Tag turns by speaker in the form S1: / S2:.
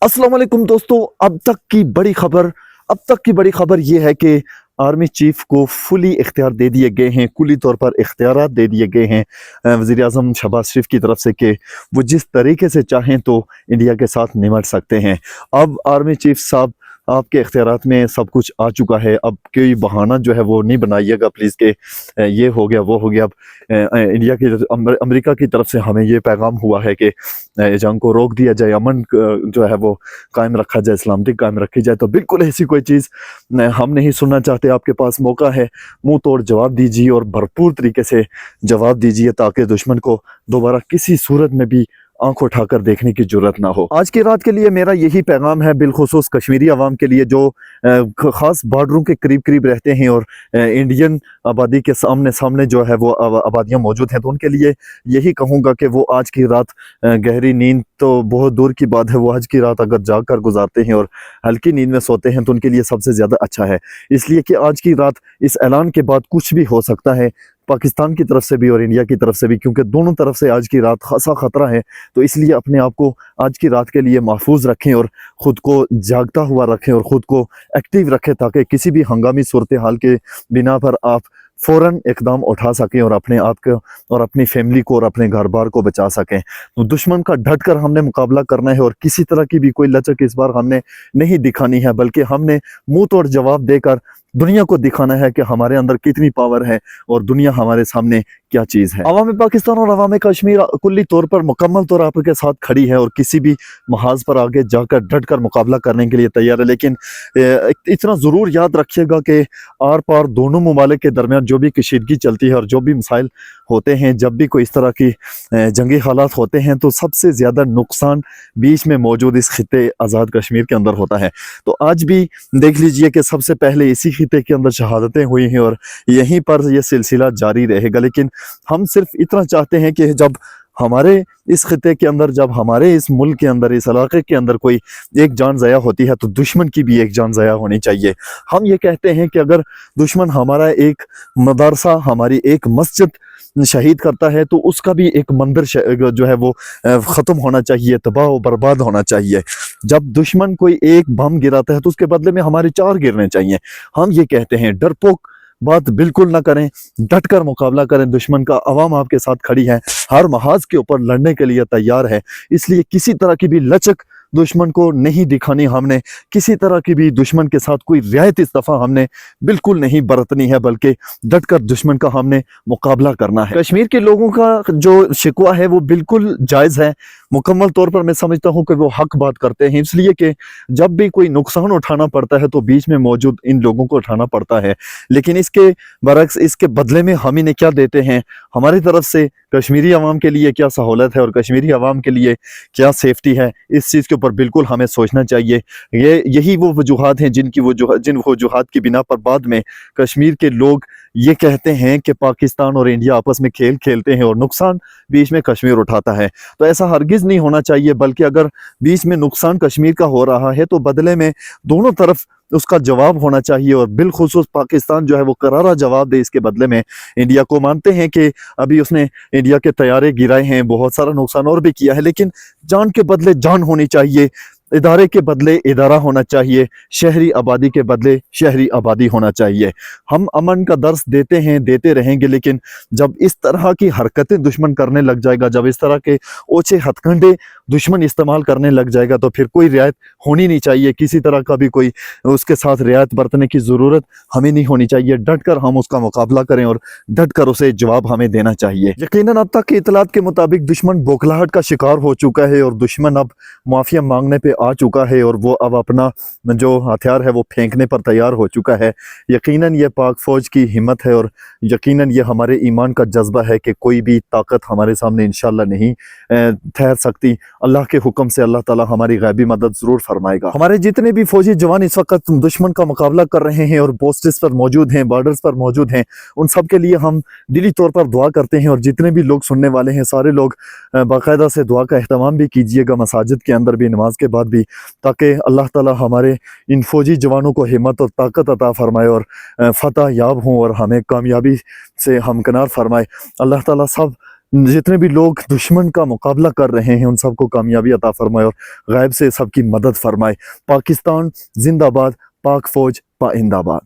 S1: अस्सलाम वालेकुम दोस्तों। अब तक की बड़ी खबर ये है कि आर्मी चीफ को फुली इख्तियार दे दिए गए हैं, कुली तौर पर इख्तियारात दे दिए गए हैं वज़ीर आज़म शहबाज शरीफ की तरफ से कि वो जिस तरीके से चाहें तो इंडिया के साथ निमट सकते हैं। अब आर्मी चीफ साहब आपके इख्तियारात में सब कुछ आ चुका है। अब कोई बहाना जो है वो नहीं बनाइएगा प्लीज़ कि ये हो गया वो हो गया। अब अमेरिका की तरफ से हमें ये पैगाम हुआ है कि जंग को रोक दिया जाए, अमन जो है वो कायम रखा जाए, सलामती कायम रखी जाए। तो बिल्कुल ऐसी कोई चीज़ हम नहीं सुनना चाहते। आपके पास मौका है, मुंह तोड़ जवाब दीजिए और भरपूर तरीके से जवाब दीजिए ताकि दुश्मन को दोबारा किसी सूरत में भी आंख उठाकर देखने की जरूरत ना हो। आज की रात के लिए मेरा यही पैगाम है, बिलखुसूस कश्मीरी अवाम के लिए जो खास बॉर्डरों के करीब करीब रहते हैं और इंडियन आबादी के सामने जो है वो आबादियाँ मौजूद हैं। तो उनके लिए यही कहूँगा कि वो आज की रात गहरी नींद तो बहुत दूर की बात है, वो आज की रात अगर जाग कर गुजारते हैं और हल्की नींद में सोते हैं तो उनके लिए सबसे ज़्यादा अच्छा है। इसलिए कि आज की रात इस ऐलान के बाद कुछ भी हो सकता है, पाकिस्तान की तरफ से भी और इंडिया की तरफ से भी, क्योंकि दोनों तरफ से आज की रात खासा खतरा है। तो इसलिए अपने आप को आज की रात के लिए महफूज रखें और ख़ुद को जागता हुआ रखें और ख़ुद को एक्टिव रखें ताकि किसी भी हंगामी सूरत हाल के बिना पर आप फ़ौरन इकदाम उठा सकें और अपने आप को और अपनी फैमिली को और अपने घर बार को बचा सकें। तो दुश्मन का डट कर हमने मुकाबला करना है और किसी तरह की भी कोई लचक इस बार हमने नहीं दिखानी है, बल्कि हमने मुंह तोड़ जवाब देकर दुनिया को दिखाना है कि हमारे अंदर कितनी पावर है और दुनिया हमारे सामने क्या चीज़ है। अवाम पाकिस्तान और अवाम कश्मीर कुल्ली तौर पर मुकम्मल तौर आपके साथ खड़ी है और किसी भी महाज पर आगे जाकर डट कर मुकाबला करने के लिए तैयार है। लेकिन इतना ज़रूर याद रखिएगा कि आर पार दोनों ममालिक के दरमियान जो भी कशीदगी चलती है और जो भी मसाइल होते हैं, जब भी कोई इस तरह की जंगी हालात होते हैं तो सबसे ज़्यादा नुकसान बीच में मौजूद इस खिते आज़ाद कश्मीर के अंदर होता है। तो आज भी देख लीजिए कि सबसे पहले इसी खिते के अंदर शहादतें हुई हैं और यहीं पर यह सिलसिला जारी रहेगा। लेकिन हम सिर्फ इतना चाहते हैं कि जब हमारे इस खिते के अंदर, जब हमारे इस मुल्क के अंदर, इस इलाके के अंदर कोई एक जान ज़ाया होती है तो दुश्मन की भी एक जान ज़ाया होनी चाहिए। हम ये कहते हैं कि अगर दुश्मन हमारा एक मदरसा, हमारी एक मस्जिद शहीद करता है तो उसका भी एक मंदिर जो है वो ख़त्म होना चाहिए, तबाह और बर्बाद होना चाहिए। जब दुश्मन कोई एक बम गिराता है तो उसके बदले में हमारे 4 गिरने चाहिए। हम ये कहते हैं डरपोक बात बिल्कुल ना करें, डट कर मुकाबला करें दुश्मन का। अवाम आपके साथ खड़ी है, हर महाज के ऊपर लड़ने के लिए तैयार है। इसलिए किसी तरह की भी लचक दुश्मन को नहीं दिखानी, हमने किसी तरह की भी दुश्मन के साथ कोई रियायत इस दफ़ा हमने बिल्कुल नहीं बरतनी है, बल्कि डट कर दुश्मन का हमने मुकाबला करना है। कश्मीर के लोगों का जो शिकवा है वो बिल्कुल जायज़ है, मुकम्मल तौर पर मैं समझता हूँ कि वो हक बात करते हैं। इसलिए कि जब भी कोई नुकसान उठाना पड़ता है तो बीच में मौजूद इन लोगों को उठाना पड़ता है। लेकिन इसके बरक्स, इसके बदले में हम इन्हें क्या देते हैं, हमारी तरफ से कश्मीरी अवाम के लिए क्या सहूलत है और कश्मीरी अवाम के लिए क्या सेफ्टी है, इस चीज़ के ऊपर बिल्कुल हमें सोचना चाहिए। यही वो वजूहात हैं जिन वजूहात की बिना पर बाद में कश्मीर के लोग ये कहते हैं कि पाकिस्तान और इंडिया आपस में खेल खेलते हैं और नुकसान बीच में कश्मीर उठाता है। तो ऐसा हरगिज़ नहीं होना चाहिए, बल्कि अगर बीच में नुकसान कश्मीर का हो रहा है तो बदले में दोनों तरफ उसका जवाब होना चाहिए और बिलखुसूस पाकिस्तान जो है वो करारा जवाब दे इसके बदले में। इंडिया को मानते हैं कि अभी उसने इंडिया के तैयारे गिराए हैं, बहुत सारा नुकसान और भी किया है, लेकिन जान के बदले जान होनी चाहिए, इदारे के बदले इदारा होना चाहिए, शहरी आबादी के बदले शहरी आबादी होना चाहिए। हम अमन का दर्स देते हैं, देते रहेंगे, लेकिन जब इस तरह की हरकतें दुश्मन करने लग जाएगा, जब इस तरह के ओछे हथकंडे दुश्मन इस्तेमाल करने लग जाएगा तो फिर कोई रियायत होनी नहीं चाहिए। किसी तरह का भी कोई उसके साथ रियायत बरतने की ज़रूरत हमें नहीं होनी चाहिए। डट कर हम उसका मुकाबला करें और डट कर उसे जवाब हमें देना चाहिए। यकीनन अब तक की इतलात के मुताबिक दुश्मन बौखलाहट का शिकार हो चुका है और दुश्मन अब माफिया मांगने पे आ चुका है और वो अब अपना जो हथियार है वो फेंकने पर तैयार हो चुका है। यकीनन ये पाक फौज की हिम्मत है और यकीनन ये हमारे ईमान का जज्बा है कि कोई भी ताकत हमारे सामने इंशाल्लाह नहीं ठहर सकती। अल्लाह के हुक्म से अल्लाह ताला हमारी गैबी मदद ज़रूर फरमाएगा। हमारे जितने भी फौजी जवान इस वक्त दुश्मन का मुकाबला कर रहे हैं और पोस्ट्स पर मौजूद हैं, बॉर्डर्स पर मौजूद हैं, उन सब के लिए हम दिली तौर पर दुआ करते हैं। और जितने भी लोग सुनने वाले हैं सारे लोग बाकायदा से दुआ का अहतमाम भी कीजिएगा मसाजिद के अंदर भी, नमाज के बाद भी, ताकि अल्लाह ताला हमारे इन फौजी जवानों को हिम्मत और ताकत अता फरमाए और फतह याब हों और हमें कामयाबी से हमकिनार फरमाए। अल्लाह ताला सब जितने भी लोग दुश्मन का मुकाबला कर रहे हैं उन सबको कामयाबी अता फरमाए और गैब से सबकी मदद फरमाए। पाकिस्तान जिंदाबाद, पाक फौज पाइंदाबाद।